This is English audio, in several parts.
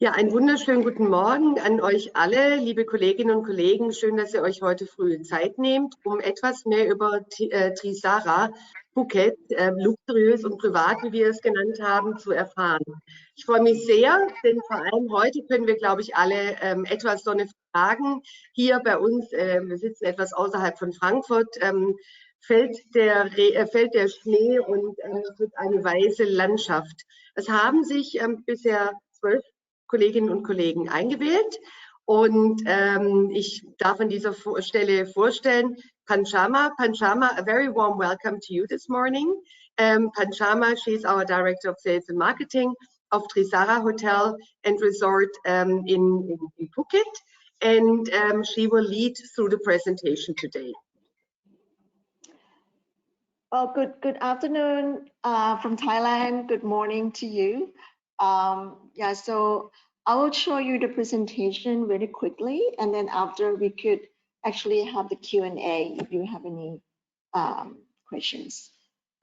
Ja, einen wunderschönen guten Morgen an euch alle, liebe Kolleginnen und Kollegen. Schön, dass ihr euch heute früh Zeit nehmt, um etwas mehr über Trisara, Phuket, Luxuriös und Privat, wie wir es genannt haben, zu erfahren. Ich freue mich sehr, denn vor allem heute können wir, glaube ich, alle etwas Sonne vertragen. Hier bei uns, wir sitzen etwas außerhalb von Frankfurt, fällt der Schnee und es wird eine weiße Landschaft. Es haben sich bisher 12 Kolleginnen und Kollegen eingewählt. Und ich darf an dieser Stelle vorstellen, Panchama, a very warm welcome to you this morning. Panchama, she's our Director of Sales and Marketing of Trisara Hotel and Resort in Phuket. And she will lead through the presentation today. Well, good afternoon from Thailand. Good morning to you. Yeah, so I will show you the presentation very quickly, and then after we could actually have the Q&A if you have any questions.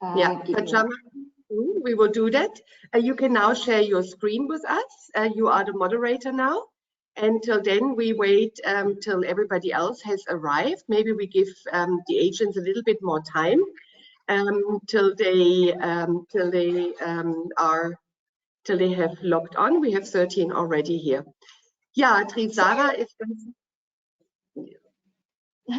Yeah, Panchama, we will do that. You can now share your screen with us. You are the moderator now. Until then, we wait till everybody else has arrived. Maybe we give the agents a little bit more time till they have logged on. We have 13 already here. Yeah, Trisara is.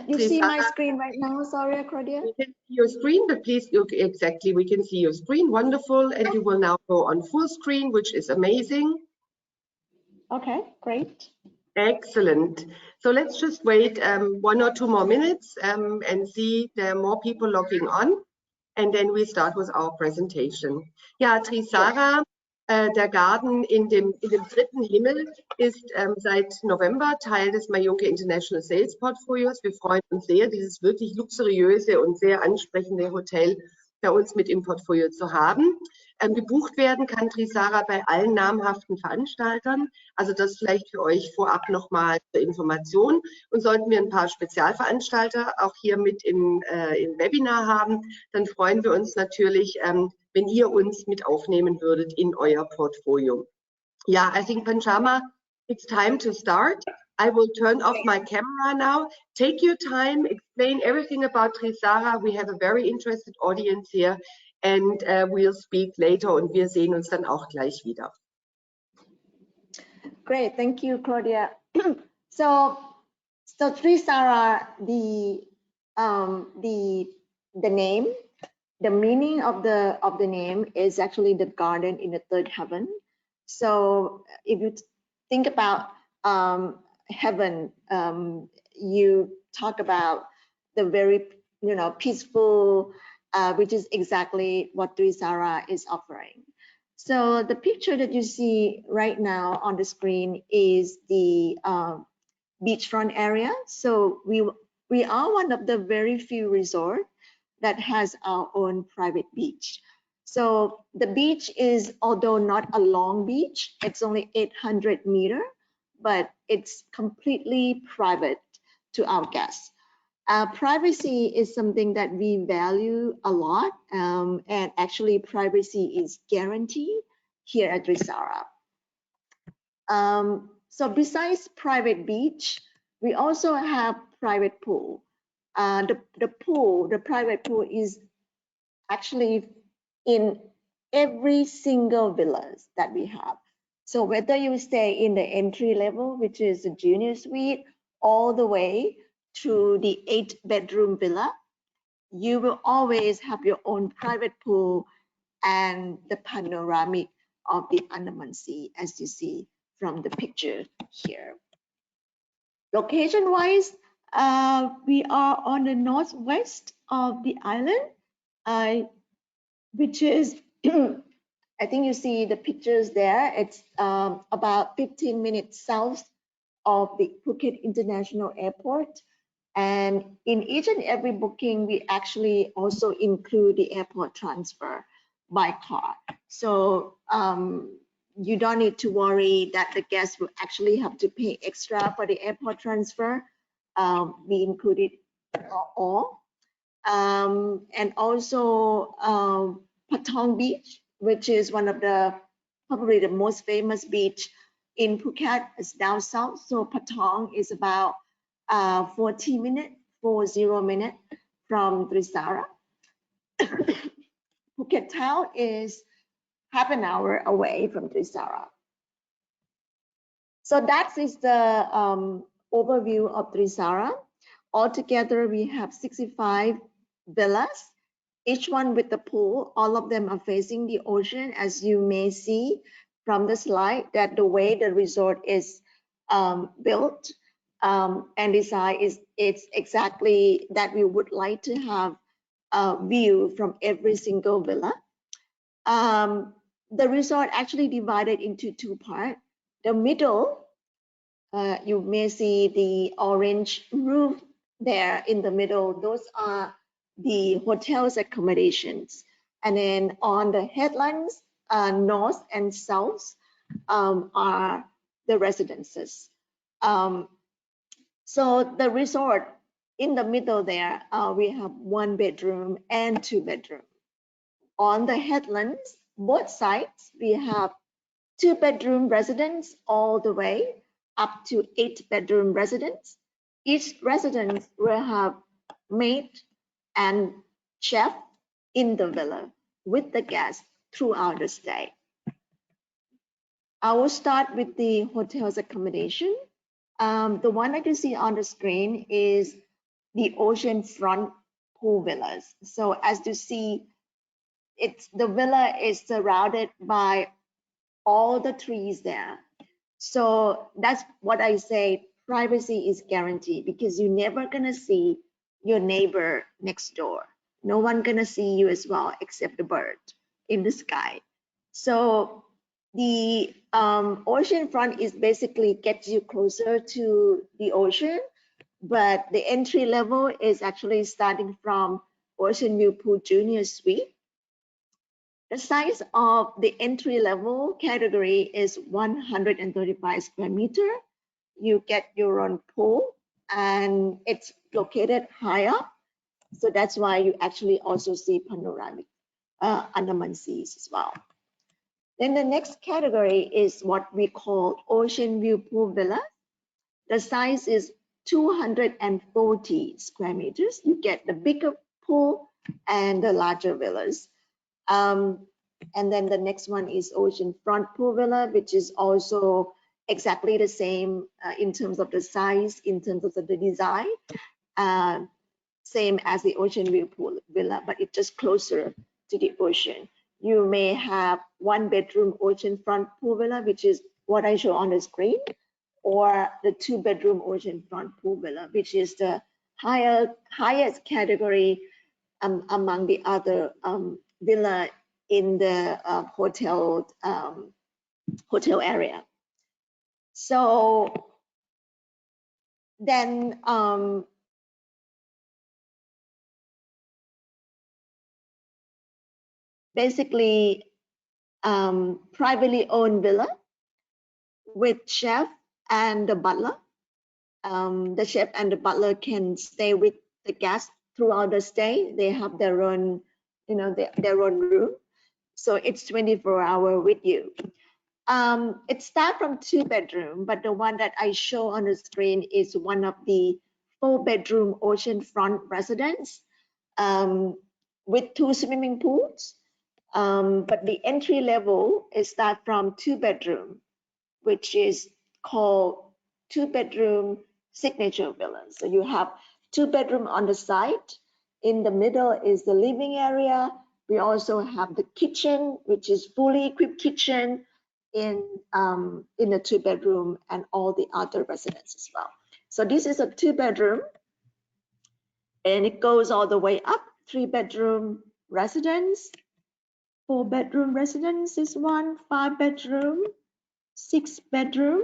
You see my screen right now? Sorry, Claudia. We can see your screen, but please look exactly. We can see your screen. Wonderful, and you will now go on full screen, which is amazing. Okay, great. Excellent. So let's just wait 1 or 2 more minutes and see there are more people logging on, and then we start with our presentation. Ja, Trisara. Der Garten in dem dritten Himmel ist seit November Teil des Majunke International Sales Portfolios. Wir freuen uns sehr, dieses wirklich luxuriöse und sehr ansprechende Hotel bei uns mit im Portfolio zu haben. Gebucht werden kann Trisara bei allen namhaften Veranstaltern. Also das vielleicht für euch vorab nochmal zur Information. Und sollten wir ein paar Spezialveranstalter auch hier mit im Webinar haben, dann freuen wir uns natürlich, wenn ihr uns mit aufnehmen würdet in euer Portfolio. Yeah, I think Panchama, it's time to start. I will turn off my camera now. Take your time, explain everything about Trisara. We have a very interested audience here and we'll speak later und wir sehen uns dann auch gleich wieder. Great, thank you, Claudia. So Trisara, the name, the meaning of the name is actually the garden in the third heaven. So if you think about heaven, you talk about the very peaceful, which is exactly what Trisara is offering. So the picture that you see right now on the screen is the beachfront area. So we are one of the very few resorts that has our own private beach. So the beach is, although not a long beach, it's only 800 meters, but it's completely private to our guests. Privacy is something that we value a lot, and actually privacy is guaranteed here at Trisara. So besides private beach, we also have private pool. The private pool is actually in every single villas that we have. So whether you stay in the entry level, which is a junior suite, all the way to the 8-bedroom villa, you will always have your own private pool and the panoramic of the Andamanensee, as you see from the picture here. Location-wise, we are on the northwest of the island, which is, I think you see the pictures there. It's about 15 minutes south of the Phuket International Airport. And in each and every booking, we actually also include the airport transfer by car. So you don't need to worry that the guests will actually have to pay extra for the airport transfer. We included all. And also Patong Beach, which is one of the probably the most famous beach in Phuket is down south, so Patong is about 40 minutes from Trisara. Phuket town is half an hour away from Trisara. So that is the overview of Trisara. Altogether, we have 65 villas, each one with the pool. All of them are facing the ocean, as you may see from the slide, that the way the resort is built and designed it's exactly that we would like to have a view from every single villa. The resort actually divided into two parts. The middle, you may see the orange roof there in the middle. Those are the hotel's accommodations. And then on the headlands, north and south, are the residences. So the resort in the middle there, we have 1 bedroom and 2 bedroom. On the headlands, both sides, we have 2 bedroom residence all the way up to 8 bedroom residence. Each residence will have maid and chef in the villa with the guests throughout the stay. I will start with the hotel's accommodation. The one that you see on the screen is the oceanfront pool villas. So as you see, the villa is surrounded by all the trees there. So that's what I say, privacy is guaranteed, because you're never gonna see your neighbor next door. No one gonna see you as well, except the bird in the sky. So the oceanfront is basically gets you closer to the ocean, but the entry level is actually starting from Ocean View Pool Junior Suite. The size of the entry level category is 135 square meter. You get your own pool and it's located high up. So that's why you actually also see panoramic Andamanensee as well. Then the next category is what we call Ocean View Pool Villa. The size is 240 square meters. You get the bigger pool and the larger villas. And then the next one is Oceanfront Pool Villa, which is also exactly the same in terms of the size, in terms of the design, same as the Ocean View Pool Villa, but it's just closer to the ocean. You may have 1 bedroom oceanfront pool villa, which is what I show on the screen, or the 2 bedroom oceanfront pool villa, which is the highest category among the other villa in the hotel area. So then basically privately owned villa with chef and the butler. The chef and the butler can stay with the guests throughout the stay. They have their own, their own room. So it's 24-hour with you. It starts from 2 bedroom, but the one that I show on the screen is one of the 4 bedroom oceanfront residence with 2 swimming pools. But the entry level is start from 2 bedroom, which is called 2 bedroom signature villa. So you have 2 bedroom on the side. In the middle is the living area. We also have the kitchen, which is fully equipped kitchen in the 2 bedroom, and all the other residences as well. So this is a 2 bedroom, and it goes all the way up. 3 bedroom residence, 4 bedroom residence is 1, 5 bedroom, 6 bedroom,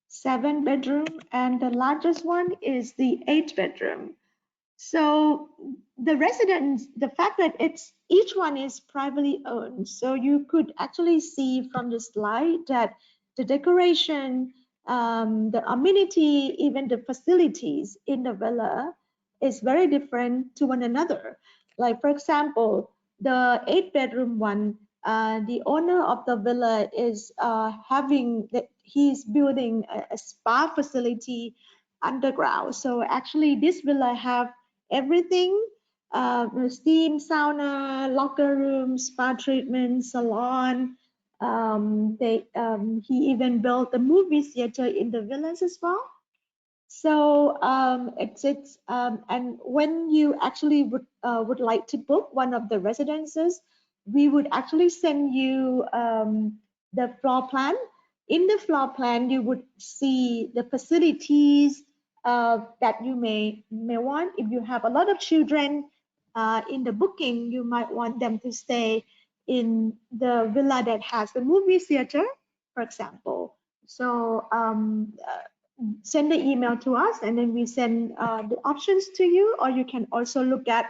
7 bedroom, and the largest one is the 8 bedroom. So the residence, the fact that each one is privately owned, so you could actually see from the slide that the decoration, the amenity, even the facilities in the villa is very different to one another. Like for example, the 8 bedroom one the owner of the villa is he's building a spa facility underground. So actually this villa have everything, steam, sauna, locker room, spa treatment, salon. He even built a movie theater in the villas as well. So and when you actually would like to book one of the residences, we would actually send you the floor plan. In the floor plan, you would see the facilities that you may want. If you have a lot of children in the booking, you might want them to stay in the villa that has the movie theater, for example. So send the email to us, and then we send the options to you. Or you can also look at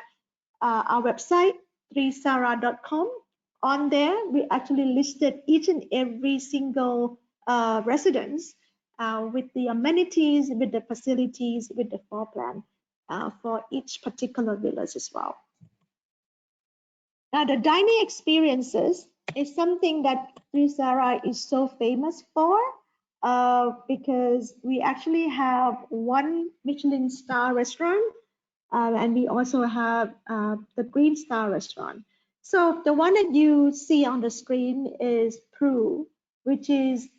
our website, trisara.com. On there, we actually listed each and every single residence with the amenities, with the facilities, with the floor plan for each particular villas as well. Now, the dining experiences is something that Trisara is so famous for because we actually have one Michelin star restaurant and we also have the Green Star restaurant. So the one that you see on the screen is Privat, which is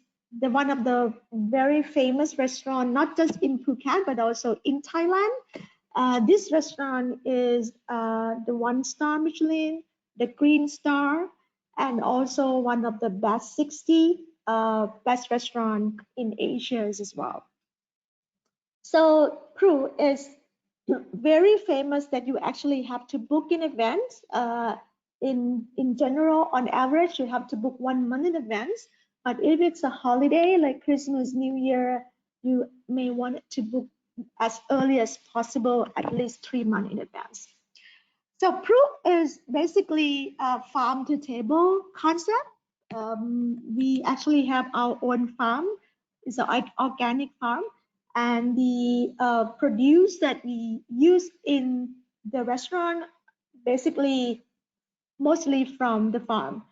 one of the very famous restaurant, not just in Phuket, but also in Thailand. This restaurant is the 1-star Michelin, the Green Star, and also one of the best 60 best restaurant in Asia as well. So Privat is very famous that you actually have to book in advance. In general, on average, you have to book 1 month in advance. But if it's a holiday like Christmas, New Year, you may want to book as early as possible, at least 3 months in advance. So Privat is basically a farm to table concept. We actually have our own farm. It's an organic farm. And the produce that we use in the restaurant, basically mostly from the farm.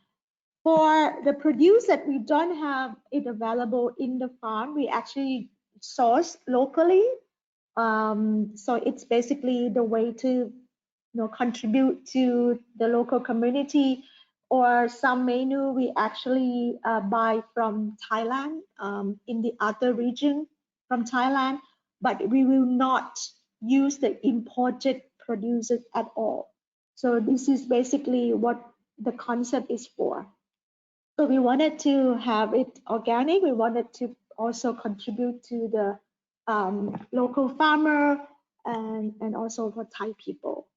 For the produce that we don't have it available in the farm, we actually source locally. So it's basically the way to contribute to the local community. Or some menu we actually buy from Thailand, in the other region from Thailand, but we will not use the imported produces at all. So this is basically what the concept is for. So we wanted to have it organic. We wanted to also contribute to the local farmer and also for Thai people.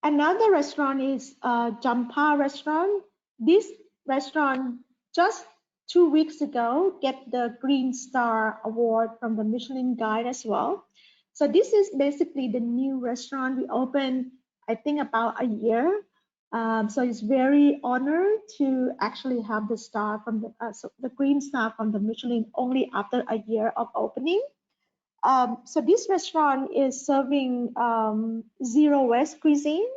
Another restaurant is Jampa restaurant. This restaurant just 2 weeks ago get the Green Star Award from the Michelin Guide as well. So this is basically the new restaurant we opened, I think about a year. So it's very honored to actually have the star from the Green Star from the Michelin only after a year of opening. So this restaurant is serving zero waste cuisine.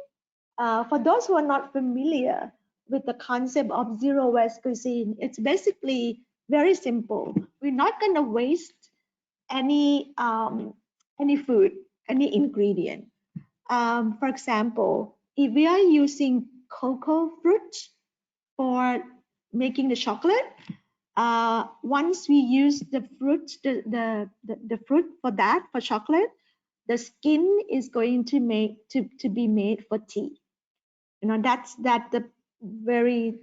For those who are not familiar with the concept of zero waste cuisine, it's basically very simple. We're not going to waste any food, any ingredient. For example, if we are using cocoa fruit for making the chocolate, once we use the fruit, the fruit for chocolate, the skin is going to be made for tea. That's the very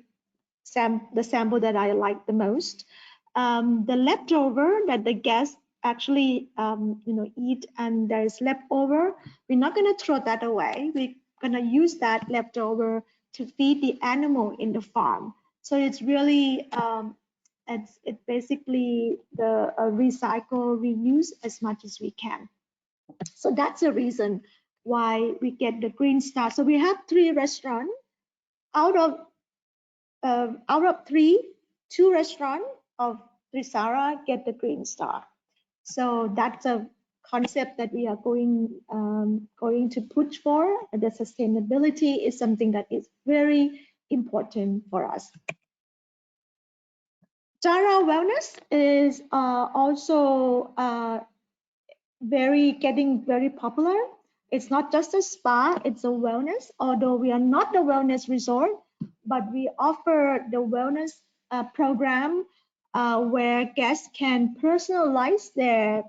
the sample that I like the most. The leftover that the guests actually eat, and there is leftover, we're not going to throw that away. We're going to use that leftover to feed the animal in the farm. So it's really it's basically the recycle, reuse as much as we can. So that's the reason why we get the Green Star. So we have 3 restaurants. Out of 3, 2 restaurants of Trisara get the Green Star. So that's a concept that we are going to push for. The sustainability is something that is very important for us. Tara Wellness is also getting very popular. It's not just a spa, it's a wellness, although we are not the wellness resort, but we offer the wellness program where guests can personalize their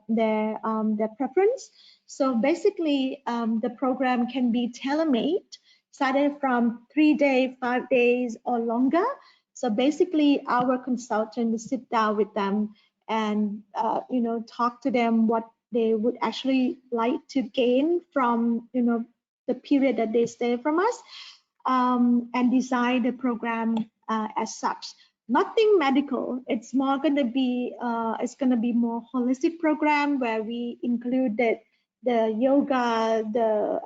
preference. So basically, the program can be tailor-made, started from 3 days, 5 days, or longer. So basically, our consultant will sit down with them and talk to them what they would actually like to gain from the period that they stay from us, and design the program as such. Nothing medical. It's more going to be more holistic program where we included the yoga, the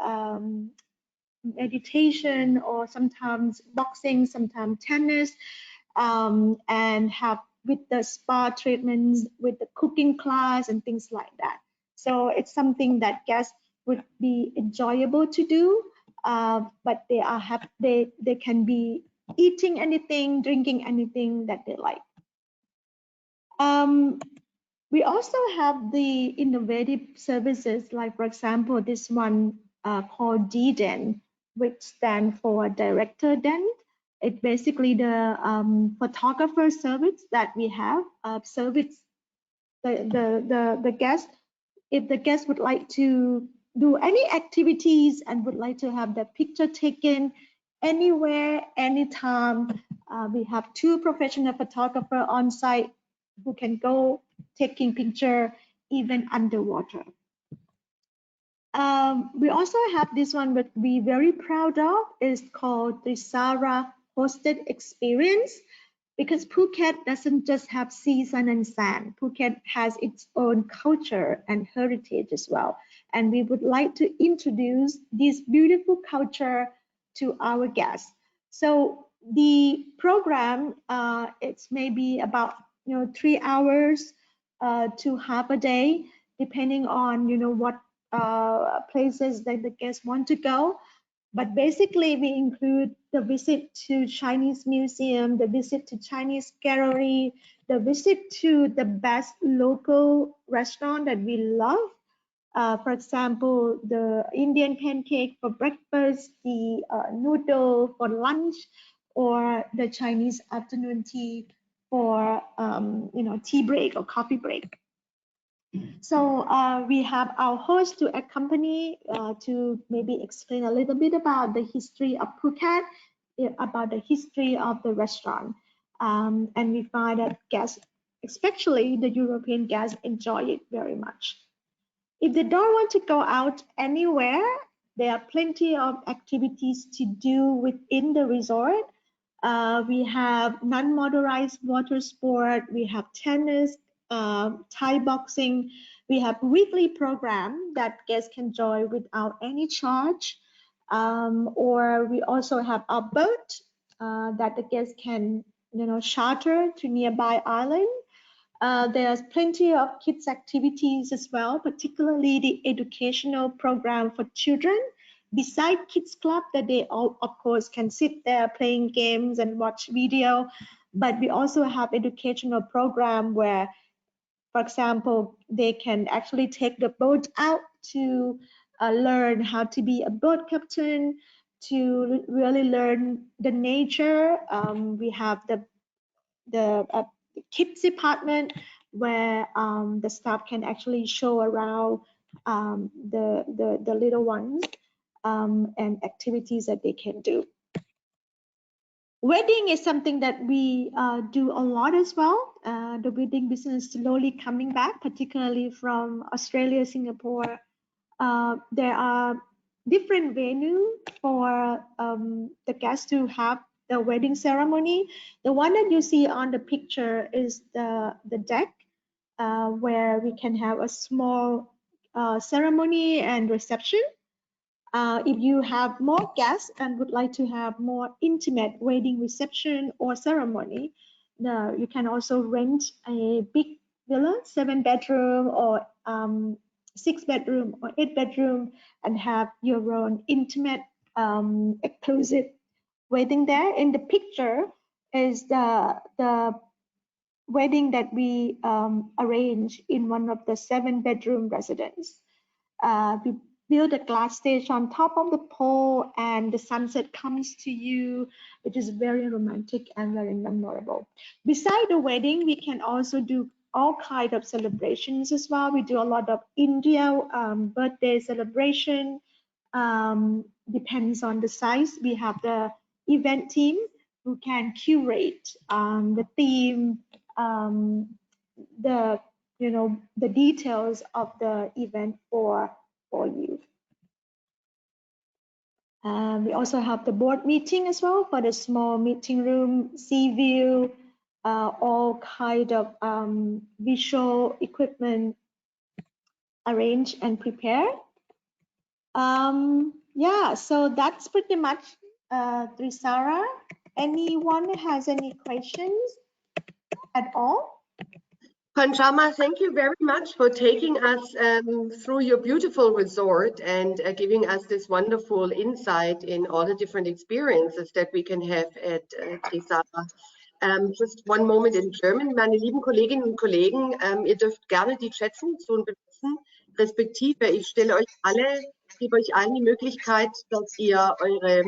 meditation, or sometimes boxing, sometimes tennis, and have with the spa treatments, with the cooking class and things like that. So it's something that guests would be enjoyable to do, but they can be eating anything, drinking anything that they like. We also have the innovative services, like for example, this one called DDEN, which stands for Director Den. It's basically the photographer service that we have. Service the guest. If the guest would like to do any activities and would like to have the picture taken anywhere, anytime, we have 2 professional photographers on site who can go taking picture even underwater. We also have this one that we're very proud of. Is called Trisara hosted experience, because Phuket doesn't just have sea, sun, and sand. Phuket has its own culture and heritage as well. And we would like to introduce this beautiful culture to our guests. So the program, it's maybe about 3 hours to half a day, depending on what places that the guests want to go. But basically, we include the visit to Chinese museum, the visit to Chinese gallery, the visit to the best local restaurant that we love. For example, the Indian pancake for breakfast, the noodle for lunch, or the Chinese afternoon tea for tea break or coffee break. So we have our host to accompany to maybe explain a little bit about the history of Phuket, about the history of the restaurant. And we find that guests, especially the European guests, enjoy it very much. If they don't want to go out anywhere, there are plenty of activities to do within the resort. We have non-motorized water sport, we have tennis, Thai boxing. We have weekly program that guests can join without any charge. Or we also have a boat that the guests can charter to nearby island. There's plenty of kids activities as well, particularly the educational program for children. Beside Kids Club, that they all, of course, can sit there playing games and watch video, but we also have educational program where, for example, they can actually take the boat out to learn how to be a boat captain, to really learn the nature. We have the kids department where the staff can actually show around the little ones and activities that they can do. Wedding is something that we do a lot as well. The wedding business is slowly coming back, particularly from Australia, Singapore. There are different venues for the guests to have the wedding ceremony. The one that you see on the picture is the deck, where we can have a small ceremony and reception. If you have more guests and would like to have more intimate wedding reception or ceremony, you can also rent a big villa, 7-bedroom or 6-bedroom or 8-bedroom and have your own intimate, exclusive wedding there. In the picture is the wedding that we arranged in one of the 7-bedroom residence. We build a glass stage on top of the pole, and the sunset comes to you, which is very romantic and very memorable. Beside the wedding, we can also do all kinds of celebrations as well. We do a lot of India birthday celebration. Depends on the size. We have the event team who can curate the theme, the details of the event for you. We also have the board meeting as well for the small meeting room, sea view, all kind of visual equipment arranged and prepared. Yeah, so that's pretty much Trisara. Anyone has any questions at all? Panchama, thank you very much for taking us through your beautiful resort and giving us this wonderful insight in all the different experiences that we can have at Trisara. Just one moment in German. Meine lieben Kolleginnen und Kollegen, ihr dürft gerne die Chat-Funktion benutzen, respektive ich gebe euch allen die Möglichkeit, dass ihr eure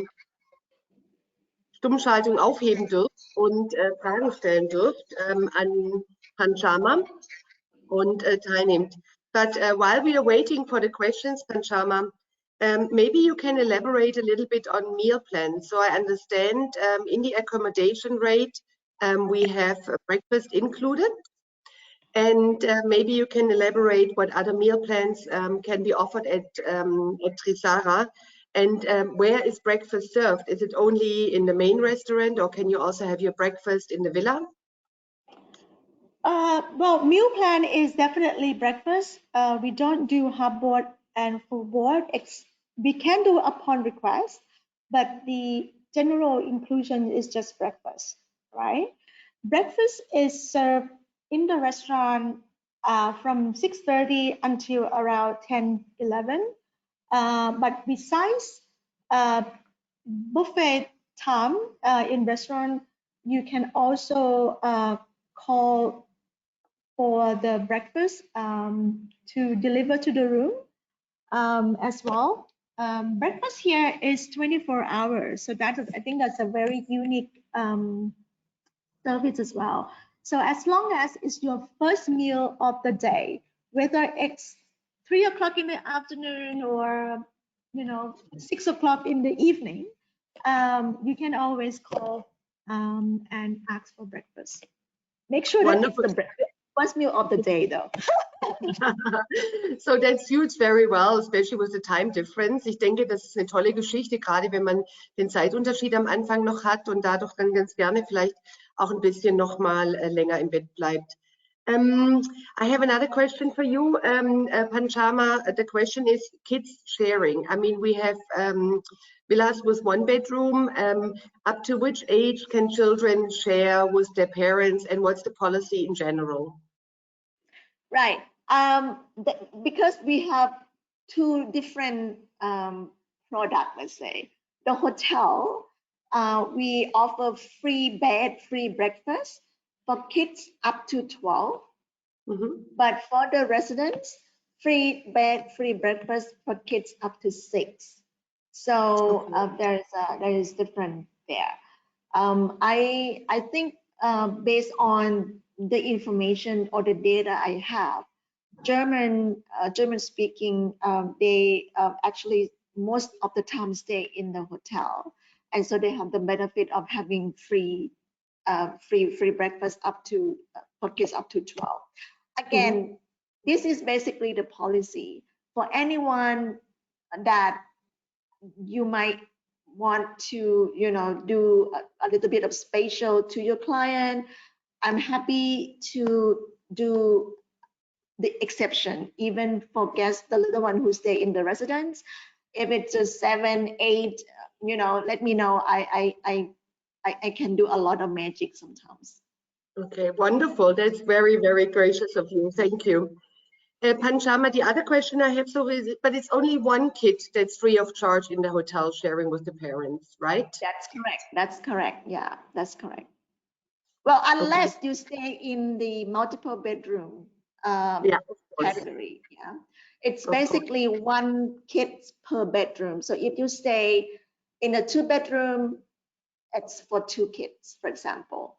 Stummschaltung aufheben dürft und Fragen stellen dürft an Panchama und teilnehmt. But while we are waiting for the questions, Panchama, maybe you can elaborate a little bit on meal plans. So I understand in the accommodation rate, we have breakfast included. And maybe you can elaborate what other meal plans can be offered at Trisara. And where is breakfast served? Is it only in the main restaurant, or can you also have your breakfast in the villa? Well, meal plan is definitely breakfast. We don't do half board and full board. We can do upon request, but the general inclusion is just breakfast, right? Breakfast is served in the restaurant from 6:30 until around 10-11. But besides buffet time in restaurant, you can also call for the breakfast to deliver to the room as well. Breakfast here is 24 hours, so I think that's a very unique service as well. So as long as it's your first meal of the day, whether it's 3 o'clock in the afternoon or 6 o'clock in the evening, you can always call and ask for breakfast. Make sure that it's the first meal of the day, though. So that suits very well, especially with the time difference. Ich denke, das ist eine tolle Geschichte, gerade wenn man den Zeitunterschied am Anfang noch hat und dadurch dann ganz gerne vielleicht auch ein bisschen noch mal länger im Bett bleibt. I have another question for you, Panchama. The question is kids sharing. I mean, we have villas with 1 bedroom. Up to which age can children share with their parents, and what's the policy in general? Right. Because we have 2 different products, let's say. The hotel, we offer free bed, free breakfast for kids up to 12. Mm-hmm. But for the residents, free bed, free breakfast for kids up to 6. So there is different there. I think based on the information or the data I have, German speaking, they actually most of the time stay in the hotel, and so they have the benefit of having free breakfast up to for kids up to 12. Again, mm-hmm. This is basically the policy for anyone that you might want to do a little bit of spatial to your client. I'm happy to do the exception, even for guests, the little one who stay in the residence. If it's a 7, 8, let me know. I can do a lot of magic sometimes. Okay, wonderful. That's very, very gracious of you. Thank you. Panchama, the other question I have, but it's only one kit that's free of charge in the hotel, sharing with the parents, right? That's correct. That's correct. Yeah, that's correct. Well, unless you stay in the multiple bedroom category. Yeah, it's basically one kid per bedroom. So if you stay in a 2-bedroom, it's for 2 kids, for example.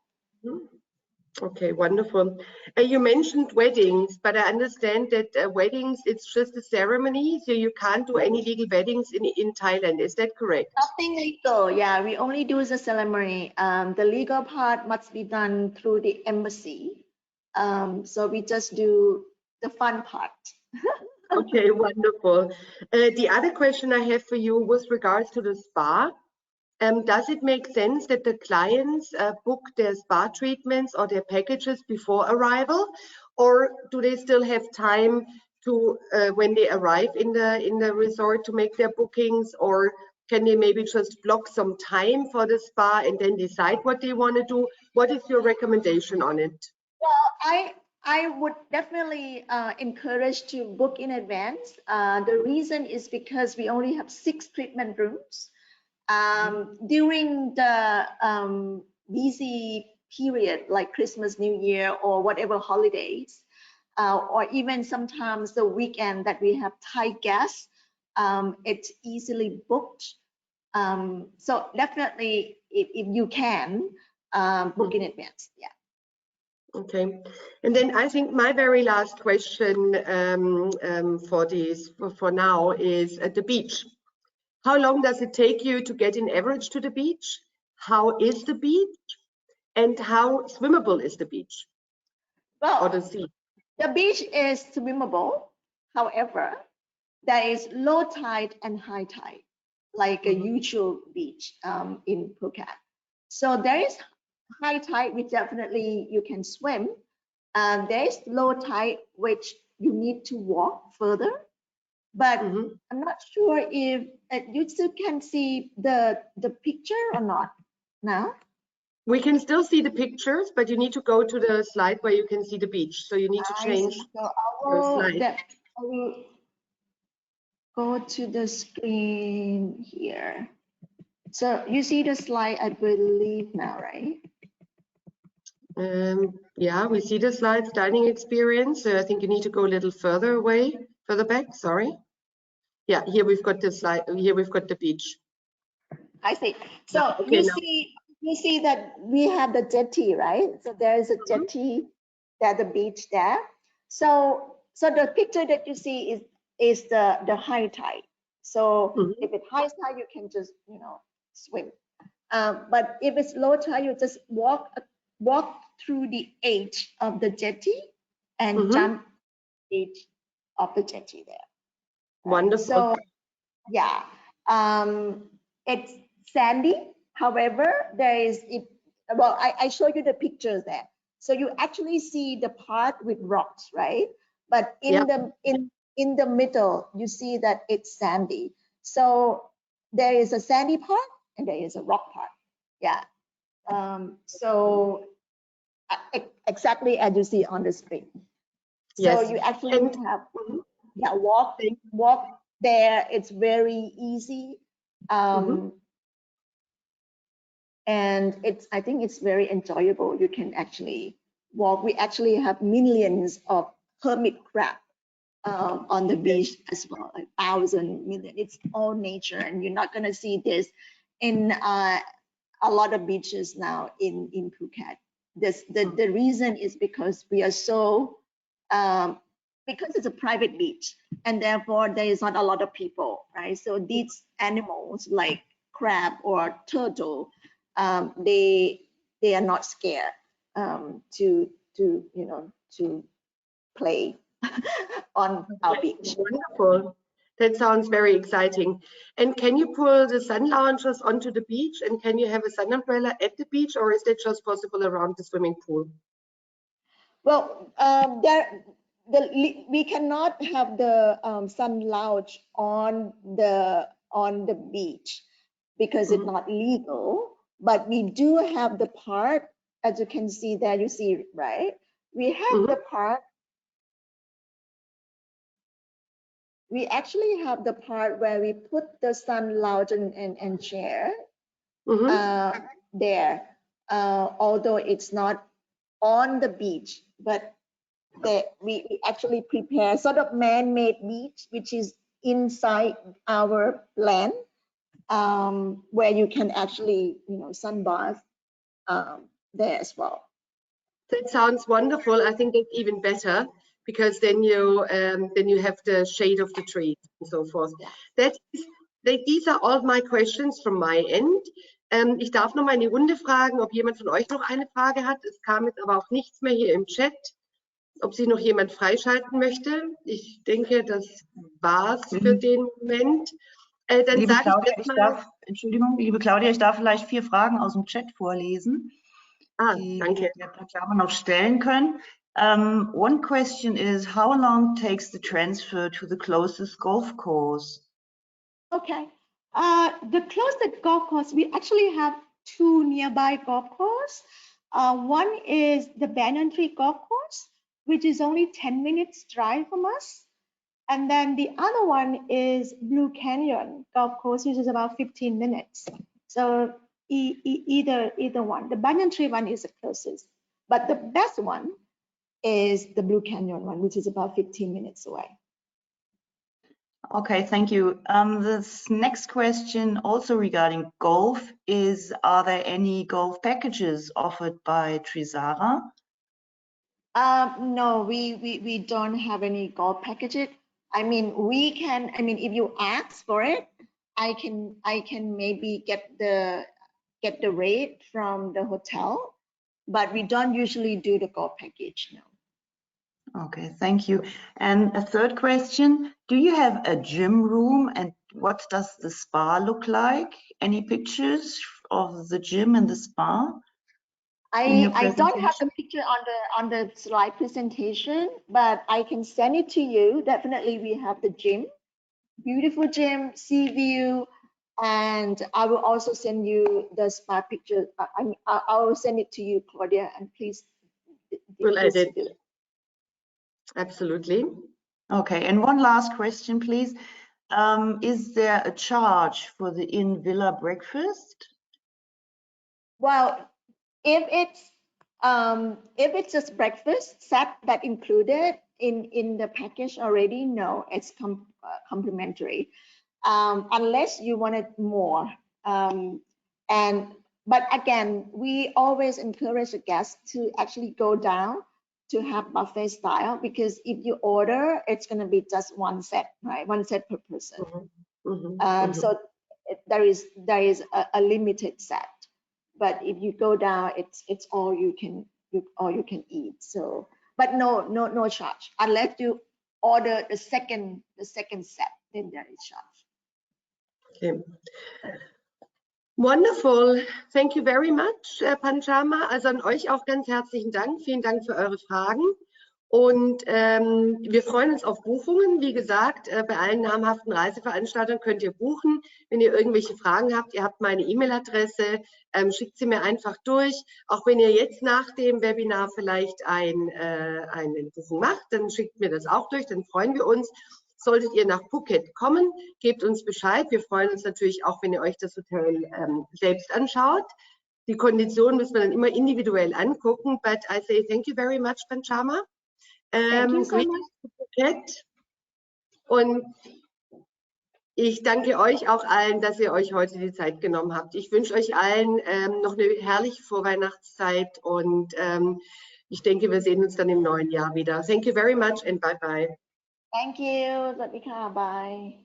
Okay, wonderful. You mentioned weddings, but I understand that weddings, it's just a ceremony, so you can't do any legal weddings in Thailand. Is that correct? Nothing legal. Yeah, we only do the ceremony. The legal part must be done through the embassy. So we just do the fun part. Okay, wonderful. The other question I have for you with regards to the spa. Does it make sense that the clients book their spa treatments or their packages before arrival, or do they still have time to when they arrive in the resort to make their bookings, or can they maybe just block some time for the spa and then decide what they want to do? What is your recommendation on it? Well, I would definitely encourage to book in advance. The reason is because we only have 6 treatment rooms. During the busy period like Christmas, New Year, or whatever holidays, or even sometimes the weekend that we have Thai guests, it's easily booked. So definitely, if you can, book in advance. Yeah. Okay, and then I think my very last question for now is at the beach. How long does it take you to get in average to the beach? How is the beach? And how swimmable is the beach or the sea? The beach is swimmable. However, there is low tide and high tide, like a usual beach in Phuket. So there is high tide, which definitely you can swim. There is low tide, which you need to walk further. But I'm not sure if you still can see the picture or not now. We can still see the pictures, but you need to go to the slide where you can see the beach. So you need to change the slide. I will go to the screen here. So you see the slide, I believe now, right? Yeah, we see the slide, dining experience. So I think you need to go a little further back, sorry. Yeah, here we've got the slide, here we've got the beach. I see. So you see that we have the jetty, right? So there is a jetty, there's the beach there. So the picture that you see is the high tide. So if it's high tide, you can just swim. But if it's low tide, you just walk through the edge of the jetty and jump edge of the jetty there. Wonderful. So yeah, it's sandy. However, there is well, I show you the pictures there. So you actually see the part with rocks, right? But in the middle, you see that it's sandy. So there is a sandy part and there is a rock part. Yeah. So exactly as you see on the screen. So you actually have walk there. It's very easy. And I think it's very enjoyable. You can actually walk. We actually have millions of hermit crab on the beach as well, like 1,000 million. It's all nature, and you're not gonna see this in a lot of beaches now in Phuket. The reason is because we are so because it's a private beach, and therefore there is not a lot of people, right? So these animals like crab or turtle, they are not scared to play on our beach. Wonderful. That sounds very exciting. And can you pull the sun loungers onto the beach? And can you have a sun umbrella at the beach, or is that just possible around the swimming pool? Well, we cannot have the sun lounge on the beach because it's not legal. But we do have the part, as you can see there, you see, right? We have the part we actually have the part where we put the sun lounge and chair there, although it's not on the beach, but we actually prepare sort of man-made beach, which is inside our land, where you can actually, sunbath there as well. That sounds wonderful. I think it's even better because then you have the shade of the trees and so forth. These are all my questions from my end. Ich darf noch mal in die Runde fragen, ob jemand von euch noch eine Frage hat. Es kam jetzt aber auch nichts mehr hier im Chat. Ob sich noch jemand freischalten möchte. Ich denke, das war's für den Moment. Dann liebe sage Claudia, ich mal. Entschuldigung, liebe Claudia, ich darf vielleicht 4 Fragen aus dem Chat vorlesen, die danke. wir Panchama noch stellen können. One question is, how long takes the transfer to the closest golf course? Okay, the closest golf course, we actually have 2 nearby golf courses. One is the Banyan Tree Golf Course, which is only 10 minutes drive from us. And then the other one is Blue Canyon Golf Course, which is about 15 minutes. So either one. The Banyan Tree one is the closest, but the best one is the Blue Canyon one, which is about 15 minutes away. Okay, thank you. This next question, also regarding golf, is: are there any golf packages offered by Trisara? No, we don't have any golf packages. I mean, if you ask for it, I can maybe get the rate from the hotel, but we don't usually do the golf package, no. Okay, thank you. And a third question, do you have a gym room, and what does the spa look like? Any pictures of the gym and the spa? I don't have the picture on the slide presentation, but I can send it to you. Definitely we have the gym, beautiful gym, sea view, and I will also send you the spa picture. I will send it to you, Claudia, and please. We'll edit. Absolutely. Okay, and one last question, please. Is there a charge for the in-villa breakfast? Well, if it's just breakfast set that included in the package already, no, it's complimentary, unless you wanted more. But again, we always encourage the guests to actually go down to have buffet style, because if you order, it's going to be just one set, right? One set per person. So there is a limited set. But if you go down, it's all you can eat. So, but no charge unless you order the second set, then there is charge. Okay. Wonderful. Thank you very much, Panchama. Also an euch auch ganz herzlichen Dank. Vielen Dank für eure Fragen. Und wir freuen uns auf Buchungen. Wie gesagt, bei allen namhaften Reiseveranstaltern könnt ihr buchen. Wenn ihr irgendwelche Fragen habt, ihr habt meine E-Mail-Adresse, schickt sie mir einfach durch. Auch wenn ihr jetzt nach dem Webinar vielleicht eine Buchung macht, dann schickt mir das auch durch, dann freuen wir uns. Solltet ihr nach Phuket kommen, gebt uns Bescheid. Wir freuen uns natürlich auch, wenn ihr euch das Hotel selbst anschaut. Die Konditionen müssen wir dann immer individuell angucken. But I say thank you very much, Panchama. Thank you so much. Phuket. Und ich danke euch auch allen, dass ihr euch heute die Zeit genommen habt. Ich wünsche euch allen noch eine herrliche Vorweihnachtszeit und ich denke, wir sehen uns dann im neuen Jahr wieder. Thank you very much and bye bye. Thank you. Bye.